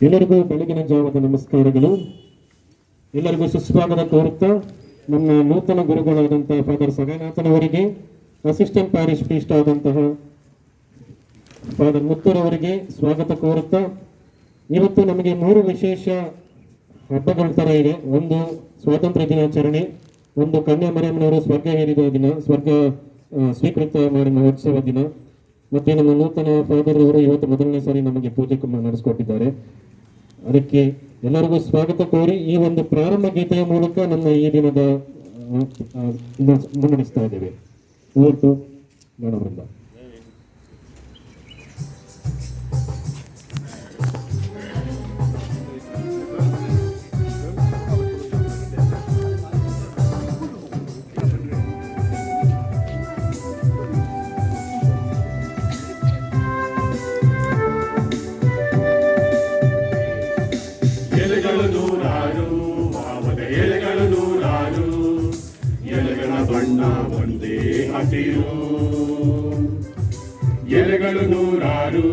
ಎಲ್ಲರಿಗೂ ಬೆಳಗಿನ ಜಾವದ ನಮಸ್ಕಾರಗಳು. ಎಲ್ಲರಿಗೂ ಸುಸ್ವಾಗತ ಕೋರುತ್ತಾ ನಮ್ಮ ನೂತನ ಗುರುಗಳಾದಂತಹ ಫಾದರ್ ಸಗನಾಥನವರಿಗೆ, ಅಸಿಸ್ಟೆಂಟ್ ಪ್ಯಾರಿಶ್ ಪ್ರೀಸ್ಟ್ ಆದಂತಹ ಫಾದರ್ ಮುತ್ತೂರವರಿಗೆ ಸ್ವಾಗತ ಕೋರುತ್ತಾ, ಇವತ್ತು ನಮಗೆ 3 ವಿಶೇಷ ಹಬ್ಬಗಳ ಥರ ಇದೆ. ಒಂದು ಸ್ವಾತಂತ್ರ್ಯ ದಿನಾಚರಣೆ, ಒಂದು ಕನ್ಯಾಮರಿಯಮ್ಮನವರು ಸ್ವರ್ಗ ಏರಿದ ದಿನ, ಸ್ವರ್ಗ ಸ್ವೀಕೃತ ಮಾಡಿ ಮಹೋತ್ಸವ ದಿನ, ಮತ್ತೆ ನಮ್ಮ ನೂತನ ಫಾದರ್ ಅವರು ಇವತ್ತು ಮೊದಲನೇ ಸಾರಿ ನಮಗೆ ಪೂಜೆ ನಡೆಸಿಕೊಟ್ಟಿದ್ದಾರೆ. ಅದಕ್ಕೆ ಎಲ್ಲರಿಗೂ ಸ್ವಾಗತ ಕೋರಿ ಈ ಒಂದು ಪ್ರಾರಂಭ ಗೀತೆಯ ಮೂಲಕ ನಮ್ಮ ಈ ದಿನದ ಮುನ್ನಡೆಸ್ತಾ ಇದ್ದೇವೆ. ಇವತ್ತು ನೋಡೋದ್ರಿಂದ ಎಲೆಗಳು ನೂರಾರು,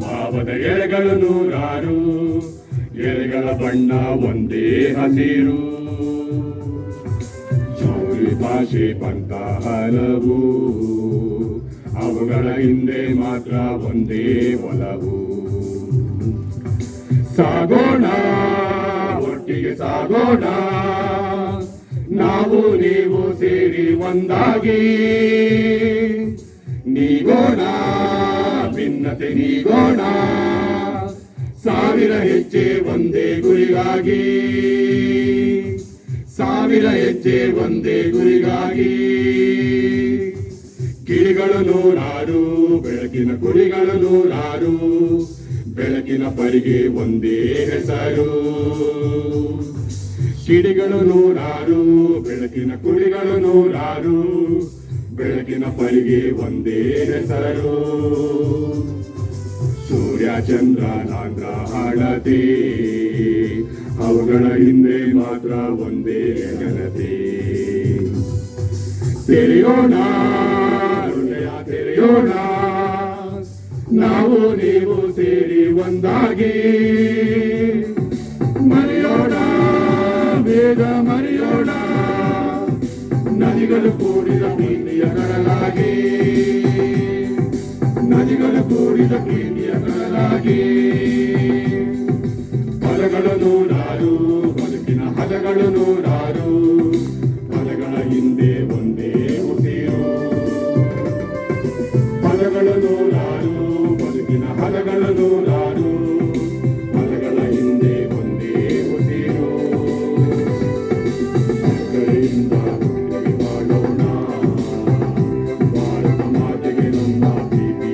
ಭಾವದ ಎಲೆಗಳು ನೂರಾರು, ಎಲೆಗಳ ಬಣ್ಣ ಒಂದೇ ಹಸಿರು. ಚೌರಿ ಭಾಷೆ ಪಂಥ ಹಲವು, ಅವುಗಳ ಹಿಂದೆ ಮಾತ್ರ ಒಂದೇ ಒಲವು. ಸಾಗೋಣ ಒಟ್ಟಿಗೆ ಸಾಗೋಣ, ನಾವು ನೀವು ಸೇರಿ ಒಂದಾಗಿ ನೀಗೋಣ, ಭಿನ್ನತೆ ನೀಗೋಣ, ಸಾವಿರ ಹೆಜ್ಜೆ ಒಂದೇ ಗುರಿಗಾಗಿ. ಸಾವಿರ ಹೆಜ್ಜೆ ಒಂದೇ ಗುರಿಗಾಗಿ. ಕಿಡಿಗಳು ನೂರಾರು, ಬೆಳಕಿನ ಕುರಿಗಳು ನೂರಾರು, ಬೆಳಕಿನ ಪರಿಗೆ ಒಂದೇ ಹೆಸರು. ಕಿಡಿಗಳು ನೂರಾರು, ಬೆಳಕಿನ ಕುರಿಗಳು ನೂರಾರು, ಬೆಳಕಿನ ಪರಿಗೆ ಒಂದೇ ಹೆಸರು. ಸೂರ್ಯ ಚಂದ್ರ ನಾಂದ್ರ ಹಾಡತೆ, ಅವುಗಳ ಹಿಂದೆ ಮಾತ್ರ ಒಂದೇ ಘನತೆ. ತೆರೆಯೋಣ ಹೃದಯ ತೆರೆಯೋಣ, ನಾವು ನೀವು ಸೇರಿ ಒಂದಾಗಿ. ಮರೆಯೋಣ ಬೇಗ ಮರೆಯೋಣ, ನದಿಗಳು ಕೂಡಿದ ಪ್ರೀತಿಯ ಕಡಲಾಗಿ. ನದಿಗಳು ಕೂಡಿದ ಪ್ರೀತಿಯ ಕಡಲಾಗಿ. ಪದಗಳು ನೂರಾರು, ಬದುಕಿನ ಹದಗಳು ನೂರಾರು, ಪದಗಳ ಹಿಂದೆ ಒಂದೇ ಉಸಿರು. ಪದಗಳು ನೂರಾರು, ಬದುಕಿನ ಹದಗಳು ನೂರಾರು, ಪದಗಳ ಹಿಂದೆ ಒಂದೇ ಉಸಿರು. ಮಕ್ಕಳಿಂದ ಹುಟ್ಟಿಗೆ ಮಾಡೋಣ, ಭಾರತ ಮಾತೆಗೆ ನಮ್ಮ ಪ್ರೀತಿ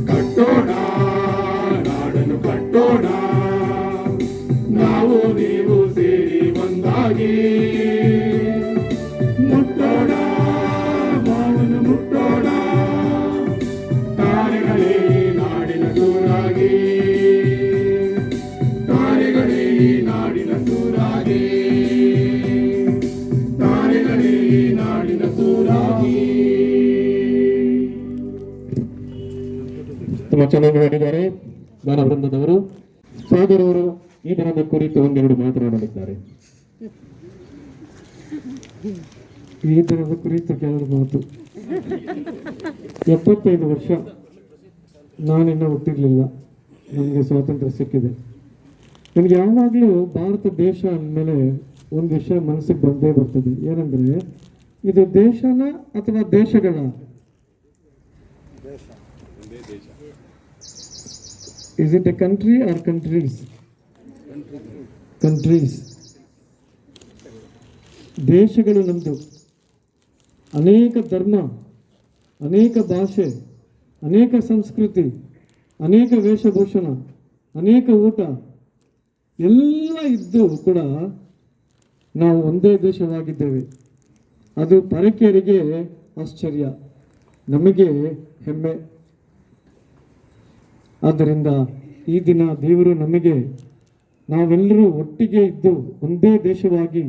ಕಟ್ಟೋಣ, ನಾಡನ್ನು ಕಟ್ಟೋಣ, ನಾವು ನೀವು ಸೇರಿ ಒಂದಾಗಿ. ಮುಟ್ಟೋಣ ಮಾವನ್ನು ಮುಟ್ಟೋಣ, ತಾರೆಗಳೇ ಈ ನಾಡಿನ ಸೂರಾಗಿ. ತಾರೆಗಳೇ ಈ ನಾಡಿನ ಸೂರಾಗಿ. ತಾರೆಗಳೇ ಈ ನಾಡಿನ ಸೂರಾಗಿ. ತುಂಬ ಚೆನ್ನಾಗಿ ಹೇಳಿದ್ದಾರೆ ಗಾನ ವೃಂದದವರು. ಸಾಗರ್ ಅವರು ಈ ದಿನದ ಕುರಿತು ಒಂದೆರಡು ಮಾತನಾಡಲಿದ್ದಾರೆ. ಈ ದಿನದ ಕುರಿತು ಕೆಲವು ಮಾತು. 75 ವರ್ಷ ನಾನಿನ್ನ ಹುಟ್ಟಿರಲಿಲ್ಲ, ನನಗೆ ಸ್ವಾತಂತ್ರ್ಯ ಸಿಕ್ಕಿದೆ. ನನಗೆ ಯಾವಾಗಲೂ ಭಾರತ ದೇಶ ಅಂದಮೇಲೆ ಒಂದು ವಿಷಯ ಮನಸ್ಸಿಗೆ ಬಂದೇ ಬರ್ತದೆ. ಏನಂದರೆ, ಇದು ದೇಶನ ಅಥವಾ ದೇಶಗಳ? Is it a country or countries? Countries. ದೇಶಗಳು ನಮ್ಮದು. ಅನೇಕ ಧರ್ಮ, ಅನೇಕ ಭಾಷೆ, ಅನೇಕ ಸಂಸ್ಕೃತಿ, ಅನೇಕ ವೇಷಭೂಷಣ, ಅನೇಕ ಊಟ ಎಲ್ಲ ಇದ್ದು ಕೂಡ ನಾವು ಒಂದೇ ದೇಶವಾಗಿದ್ದೇವೆ. ಅದು ಪರಕೀಯರಿಗೆ ಆಶ್ಚರ್ಯ, ನಮಗೆ ಹೆಮ್ಮೆ. ಆದ್ದರಿಂದ ಈ ದಿನ ದೇವರು ನಮಗೆ, ನಾವೆಲ್ಲರೂ ಒಟ್ಟಿಗೆ ಇದ್ದು ಒಂದೇ ದೇಶವಾಗಿ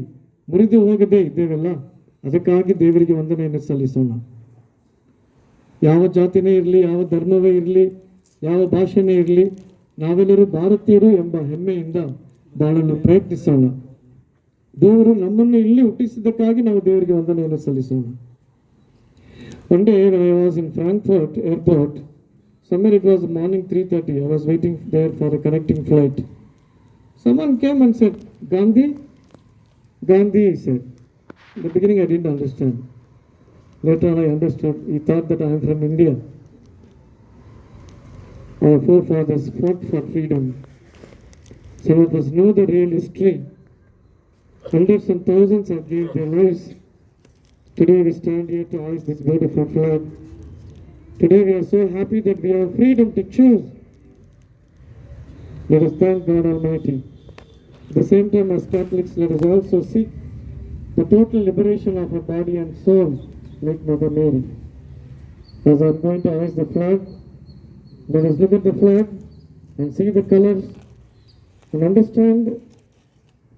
ಮುರಿದು ಹೋಗದೇ ಇದ್ದೇವಲ್ಲ, ಅದಕ್ಕಾಗಿ ದೇವರಿಗೆ ವಂದನೆಯನ್ನು ಸಲ್ಲಿಸೋಣ. ಯಾವ ಜಾತಿನೇ ಇರಲಿ, ಯಾವ ಧರ್ಮವೇ ಇರಲಿ, ಯಾವ ಭಾಷೆನೇ ಇರಲಿ, ನಾವೆಲ್ಲರೂ ಭಾರತೀಯರು ಎಂಬ ಹೆಮ್ಮೆಯಿಂದ ಬಾಳಲು ಪ್ರಯತ್ನಿಸೋಣ. ದೇವರು ನಮ್ಮನ್ನು ಇಲ್ಲಿ ಹುಟ್ಟಿಸಿದ್ದಕ್ಕಾಗಿ ನಾವು ದೇವರಿಗೆ ವಂದನೆಯನ್ನು ಸಲ್ಲಿಸೋಣ. One day when I was in Frankfurt airport, somewhere it was morning 3:30, I was waiting there for a connecting flight. Someone came and said, Gandhi? Gandhi, he said. In the beginning I didn't understand. Later on I understood. He thought that I am from India. Our forefathers fought for freedom. Some of us know the real history. Hundreds and thousands have given their lives. Today we stand here to hoist this beautiful flag. Today we are so happy that we have freedom to choose. Let us thank God Almighty. At the same time, as Catholics, let us also seek the total liberation of our body and soul, like Mother Mary. As I am going to hoist the flag, let us look at the flag and see the colors and understand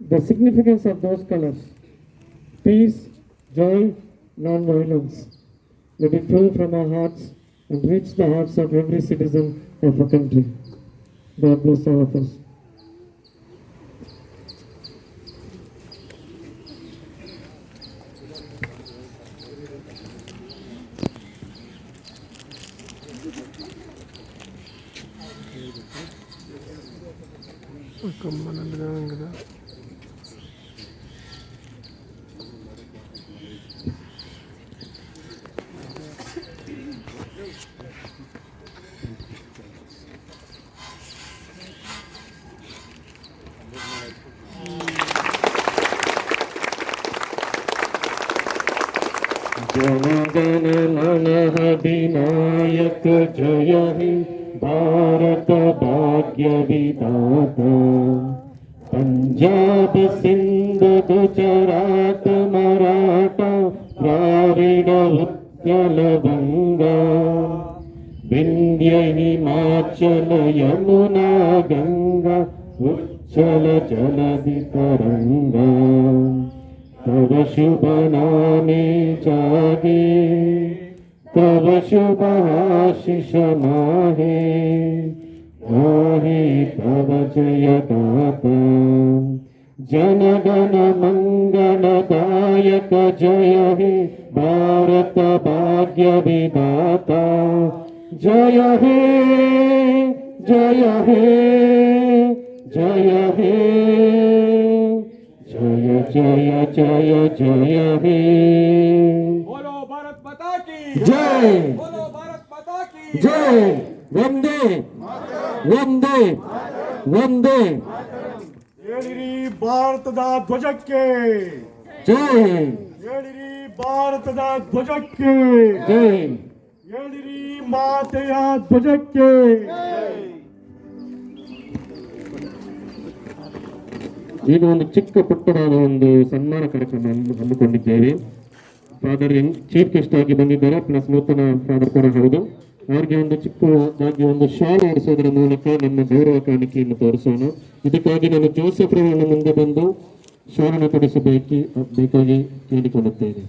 the significance of those colors. Peace, joy, non-violence. Let it flow from our hearts and reach the hearts of every citizen of our country. God bless all of us. Jana Gana मन अधिनायक जय हे भारत भाग्य विधाता पंजाब सिंध गुजरात मराठा द्राविड उत्कल बंगा विंध्य हिमाचल यमुना गंगा उच्चल जलधि तरंगा तव शुभ नामे जागे तव शुभ आशीष माहे गाहे तव जय गाता जन गण मंगलदायक जय हे भारत भाग्य विधाता जय हे जय हे जय हे जय जय जय जय हे बोलो भारत माता की जय बोलो भारत माता की जय वंदे वंदे वंदे ಹೇಳಿರಿ ಭಾರತದ ಧ್ವಜಕ್ಕೆ जय ಹೇಳಿರಿ ಭಾರತದ ಧ್ವಜಕ್ಕೆ जय ಹೇಳಿರಿ ಮಾತೆಯ ಧ್ವಜಕ್ಕೆ ಈಗ ಒಂದು ಚಿಕ್ಕ ಪುಟ್ಟದಾದ ಒಂದು ಸನ್ಮಾನ ಕಾರ್ಯಕ್ರಮ ಹಮ್ಮಿಕೊಂಡಿದ್ದೇವೆ. ಫಾದರ್ ಚೀಫ್ ಗೆಸ್ಟ್ ಆಗಿ ಬಂದಿದ್ದಾರೆ, ಪ್ಲಸ್ ನೂತನ ಫಾದರ್ ಕೂಡ ಹೌದು. ಅವರಿಗೆ ಒಂದು ಚಿಕ್ಕದಾಗಿ ಒಂದು ಶಾಲೆ ಹೊಡಿಸೋದರ ಮೂಲಕ ನಮ್ಮ ಗೌರವ ಕಾಣಿಕೆಯನ್ನು ತೋರಿಸೋಣ. ಇದಕ್ಕಾಗಿ ನಾನು ಜೋಸೆಫ್ ರವರನ್ನು ಮುಂದೆ ಬಂದು ಶಾಲೆಯನ್ನು ಬೇಕಾಗಿ ಕೇಳಿಕೊಳ್ಳುತ್ತೇನೆ.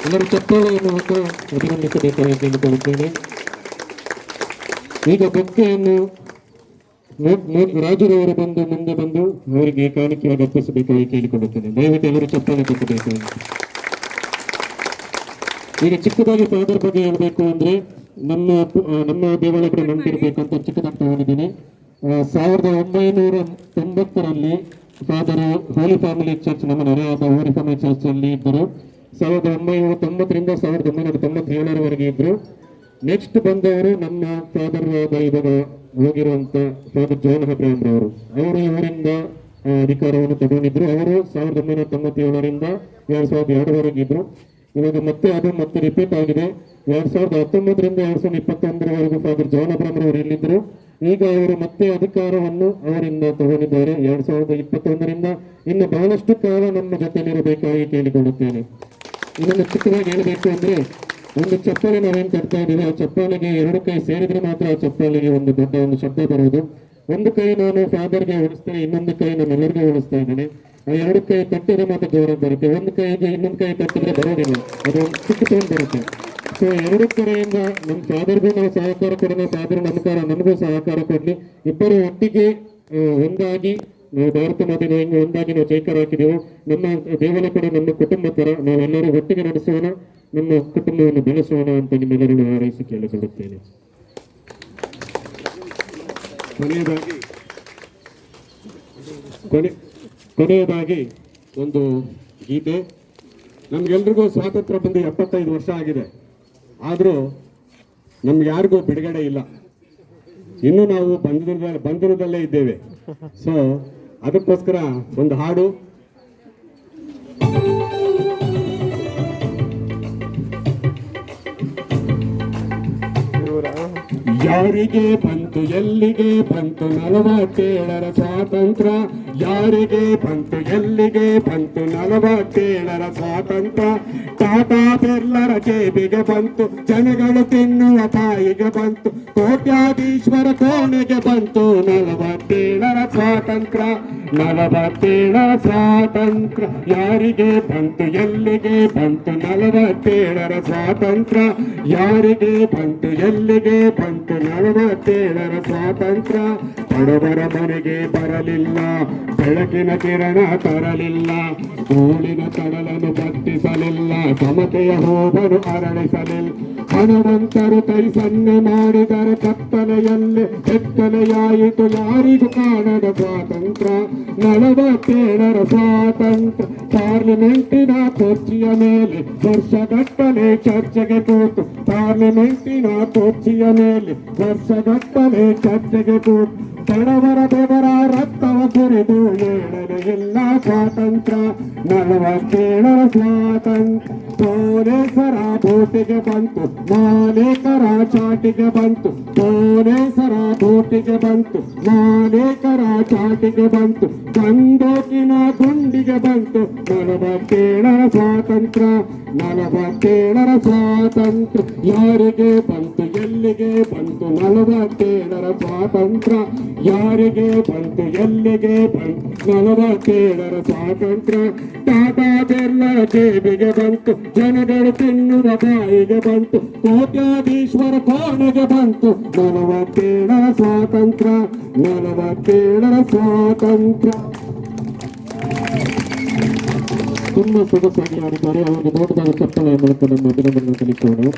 ಎಲ್ಲರೂ ಚಪ್ಪಾಳೆಯ ಮೂಲಕ ಅಭಿನಂದಿಸಬೇಕಾಗಿ ಕೇಳಿಕೊಳ್ಳುತ್ತೇನೆ. ಈಗ ಬೊಕ್ಕೆಯನ್ನು ರಾಜುರವರು ಮುಂದೆ ಬಂದು ಅವರಿಗೆ ಕಾಣಿಕೆಯಾಗಿ ಅರ್ಪಿಸಬೇಕಾಗಿ ಕೇಳಿಕೊಳ್ಳುತ್ತೇನೆ. ದಯವಿಟ್ಟು ಎಲ್ಲರೂ ಚಪ್ಪಾಳೆ ತಪ್ಪಬೇಕಾಗಿ. ಈಗ ಚಿಕ್ಕದಾಗಿ ಫಾದರ್ ಬಗ್ಗೆ ಹೇಳಬೇಕು ಅಂದ್ರೆ ನಮ್ಮ ದೇವಾಲಯ ಕೂಡ ನೆನಪಿರ್ಬೇಕಂತ ಚಿಕ್ಕದಾಗಿ ತಗೊಂಡಿದ್ದೀನಿ. 1990ರಲ್ಲಿ ಫಾದರ್ ಹೋಲಿ ಫ್ಯಾಮಿಲಿ ಚರ್ಚ್ ನಮ್ಮ ನೆರೆಯಾದ ಹೋಲಿ ಫ್ಯಾಮಿಲಿ ಚರ್ಚ್ ಅಲ್ಲಿ ಇದ್ದರು. 1990ರಿಂದ 1997ರವರೆಗೆ ಇದ್ರು. ನೆಕ್ಸ್ಟ್ ಬಂದವರು ನಮ್ಮ ಫಾದರ್ ಇವಾಗ ಹೋಗಿರುವಂತ ಫಾದರ್ ಜಾನ್ ಅಬ್ರಹಾಂ ರವರು. ಅವರು ಇವರಿಂದ ಅಧಿಕಾರವನ್ನು ತಗೊಂಡಿದ್ರು. ಅವರು 1997ರಿಂದ 2002ವರೆಗೆ ಇದ್ರು. ಇವಾಗ ಮತ್ತೆ ರಿಪೀಟ್ ಆಗಿದೆ. 2019ರಿಂದ 2021ರವರೆಗೂ ಫಾದರ್ ಜಾನ್ ಅಬ್ರಹಾಂ ರವರು ಇಲ್ಲಿದ್ರು. ಈಗ ಅವರು ಮತ್ತೆ ಅಧಿಕಾರವನ್ನು ಅವರಿಂದ ತಗೊಂಡಿದ್ದಾರೆ 2021ರಿಂದ. ಇನ್ನು ಬಹಳಷ್ಟು ಕಾಲ ನಮ್ಮ ಜೊತೆಲಿರಬೇಕಾಗಿ ಕೇಳಿಕೊಳ್ಳುತ್ತೇನೆ. ಇನ್ನೊಂದು ಚಿಕ್ಕದಾಗಿ ಹೇಳಬೇಕು ಅಂದ್ರೆ, ಒಂದು ಚಪ್ಪಾಳೆ ನಾವೇನು ತರ್ತಾ ಇದ್ದೀವಿ, ಆ ಚಪ್ಪಾಳೆಗೆ 2 ಕೈ ಸೇರಿದ್ರೆ ಮಾತ್ರ ಆ ಚಪ್ಪಾಳೆಗೆ ಒಂದು ದೊಡ್ಡ ಒಂದು ಶಬ್ದ ಬರುವುದು. ಒಂದು ಕೈ ನಾನು ಫಾದರ್ಗೆ ಓಡಿಸ್ತೇನೆ, ಇನ್ನೊಂದು ಕೈ ನಮ್ಮೆಲ್ಲರಿಗೂ ಓಡಿಸ್ತಾ ಇದ್ದೇನೆ. ಆ 2 ಕೈ ತಟ್ಟಿದ್ರೆ ಮಾತ್ರ ಗೌರವ ಬರುತ್ತೆ. ಒಂದು ಕೈಗೆ ಇನ್ನೊಂದು ಕೈ ತಟ್ಟಿದ್ರೆ ಬರೋದಿಲ್ಲ, ಅದು ಚಿಕ್ಕ ತಗೊಂಡು ಬರುತ್ತೆ. ಸೊ 2 ಕಡೆಯಿಂದ ನಮ್ಮ ಫಾದರ್ಗೂ ನಾವು ಸಹಕಾರ ಕೊಡೋಣ, ಫಾದರ್ ನಮಗೂ ಸಹಕಾರ ಕೊಡಲಿ. ಇಬ್ಬರು ಒಟ್ಟಿಗೆ ಒಂದಾಗಿ ನಾವು ಭಾರತ ಮಾತೆ ಹೆಂಗೆ ಒಂದಾಗಿ ನಾವು ಜೈಕಾರ ಹಾಕಿದೆವು. ನಮ್ಮ ದೇವಾಲಯ ಕೂಡ ನಮ್ಮ ಕುಟುಂಬ ತರ, ನಾವೆಲ್ಲರೂ ಒಟ್ಟಿಗೆ ನಡೆಸೋಣ, ನಮ್ಮ ಕುಟುಂಬವನ್ನು ಬೆಳೆಸೋಣ ಅಂತ ನಿಮ್ಮೆಲ್ಲರೂ ಹಾರೈಸಿ ಕೇಳಿಕೊಳ್ಳುತ್ತೇನೆ. ಕೊನೆಯದಾಗಿ ಒಂದು ಗೀತೆ. ನಮ್ಗೆಲ್ರಿಗೂ ಸ್ವಾತಂತ್ರ್ಯ ಬಂದು 75 ವರ್ಷ ಆಗಿದೆ. ಆದರೂ ನಮ್ಗೆ ಯಾರಿಗೂ ಬಿಡುಗಡೆ ಇಲ್ಲ. ಇನ್ನೂ ನಾವು ಬಂಧನದಲ್ಲೇ ಇದ್ದೇವೆ. ಸೊ ಅದಕ್ಕೋಸ್ಕರ ಒಂದು ಹಾಡು. ಯಾರಿಗೆ ಬಂತು ಎಲ್ಲಿಗೆ ಬಂತು 47ರ ಸ್ವಾತಂತ್ರ್ಯ, ಯಾರಿಗೆ ಬಂತು ಎಲ್ಲಿಗೆ ಬಂತು 47ರ ಸ್ವಾತಂತ್ರ್ಯ. ಟಾಟಾ ಬಿರ್ಲರ ಜೇಬಿಗೆ ಬಂತು, ಜನಗಳು ತಿನ್ನುವ ಬಾಯಿಗೆ ಬಂತು, ಕೋಟ್ಯಾಧೀಶ್ವರ ಕೋಣೆಗೆ ಬಂತು 47ರ ಸ್ವಾತಂತ್ರ್ಯ. 47ರ ಸ್ವಾತಂತ್ರ್ಯ ಯಾರಿಗೆ ಬಂತು ಎಲ್ಲಿಗೆ ಬಂತು 47ರ ಸ್ವಾತಂತ್ರ್ಯ, ಯಾರಿಗೆ ಬಂತು ಎಲ್ಲಿಗೆ ಬಂತು 47ರ ಸ್ವಾತಂತ್ರ್ಯ. ಬಡವರ ಮನೆಗೆ ಬರಲಿಲ್ಲ, ಬೆಳಕಿನ ಕಿರಣ ತರಲಿಲ್ಲ, ಧೂಳಿನ ಕಡಲನ್ನು ಬತ್ತಿಸಲಿಲ್ಲ, ಸಮತೆಯ ಹೂವನ್ನು ಅರಳಿಸಲಿಲ್ಲ. ಹಣವಂತರು ಕೈ ಸನ್ನೆ ಮಾಡಿದರೆ ಕತ್ತಲೆಯಲ್ಲಿ ಎತ್ತಲೆಯಾಯಿತು ಯಾರಿಗೂ ಕಾಣದ ಸ್ವಾತಂತ್ರ್ಯ. 47ರ ಸ್ವಾತಂತ್ರ್ಯ. ಪಾರ್ಲಿಮೆಂಟಿನ ಕುರ್ಚಿಯ ಮೇಲೆ ವರ್ಷಗಟ್ಟಲೆ ಚರ್ಚೆಗೆ ಕೂತು, ಪಾರ್ಲಿಮೆಂಟಿನ ಕುರ್ಚಿಯ ಮೇಲೆ ವರ್ಷಗಟ್ಟಲೆ ಚರ್ಚೆಗೆ ಕೂತು, ಬಡವರ ಬೆವರ ರಕ್ತವ ಸುರಿದು ಏಳನೇ ಇಲ್ಲ ಸ್ವಾತಂತ್ರ್ಯ. 47ರ ಸ್ವಾತಂತ್ರ್ಯ. ಪೊಲೀಸರ ಬೂಟಿಗೆ ಬಂತು, ಮಾಲೀಕರ ಚಾಟಿಗೆ ಬಂತು, ಪೊಲೀಸರ ಬೂಟಿಗೆ ಬಂತು, ಮಾಲೀಕರ ಚಾಟಿಗೆ ಬಂತು, ಬಂದೂಕಿನ ಗುಂಡಿಗೆ ಬಂತು. 47ರ ಸ್ವಾತಂತ್ರ್ಯ. 47ರ ಸ್ವಾತಂತ್ರ್ಯ. ಯಾರಿಗೆ ಬಂತು, ಎಲ್ಲಿಗೆ ಬಂತು 47ರ ಸ್ವಾತಂತ್ರ್ಯ? ಯಾರಿಗೆ ಬಂತು, ಎಲ್ಲಿಗೆ ಬಂತು 47ರ ಸ್ವಾತಂತ್ರ್ಯ? ಟಾಟಾ ಬಿರ್ಲಾ ಜೇಬಿಗೆ ಬಂತು, ಜನಗಳು ತಿನ್ನುವ ಬಾಯಿಗೆ ಬಂತು, ಕೋಟ್ಯಾಧೀಶ್ವರ ಕೋಣೆಗೆ ಬಂತು. 47ರ ಸ್ವಾತಂತ್ರ್ಯ. 47ರ ಸ್ವಾತಂತ್ರ್ಯ. ತುಂಬ ಸೊಗಸಾಗಿ ಆಡಿದ್ದಾರೆ. ಅವರಿಗೆ ದೊಡ್ಡದಾದ ಚಪ್ಪಲ ಮೂಲಕ ನಮ್ಮ ಅಭಿನಂದನೆ ಸಲ್ಲಿಸೋಣ.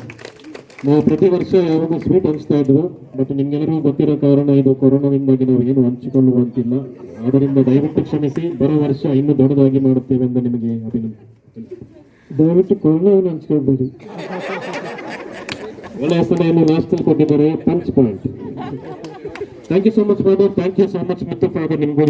ನಾವು ಪ್ರತಿ ವರ್ಷ ಯಾವಾಗ ಸ್ವೀಟ್ ಹಂಚ್ತಾ ಇದ್ವು, ಬಟ್ ನಿಮ್ಗೆಲ್ಲರಿಗೂ ಗೊತ್ತಿರೋ ಕಾರಣ ಇದು ಕೊರೋನಾದಿಂದಾಗಿ ನಾವು ಏನು ಹಂಚಿಕೊಳ್ಳುವಂತಿಲ್ಲ. ಆದ್ದರಿಂದ ದಯವಿಟ್ಟು ಕ್ಷಮಿಸಿ, ಬರೋ ವರ್ಷ ಇನ್ನೂ ದೊಡ್ಡದಾಗಿ ಮಾಡುತ್ತೇವೆ ಎಂದು ನಿಮಗೆ ಅಭಿನಂದನೆ. ದಯವಿಟ್ಟು ಕೊರೋನಾವನ್ನು ಹಂಚ್ಕೊಳ್ಬೇಡಿ. ಒಳ್ಳೆ ಹೆಸರನ್ನು ಲಾಸ್ಟಲ್ಲಿ ಕೊಟ್ಟಿದ್ದಾರೆ, punch point. Thank you so much father. Thank you so much ಮಿತ್ರ ಫಾದರ್ ನಿಮಗೂ.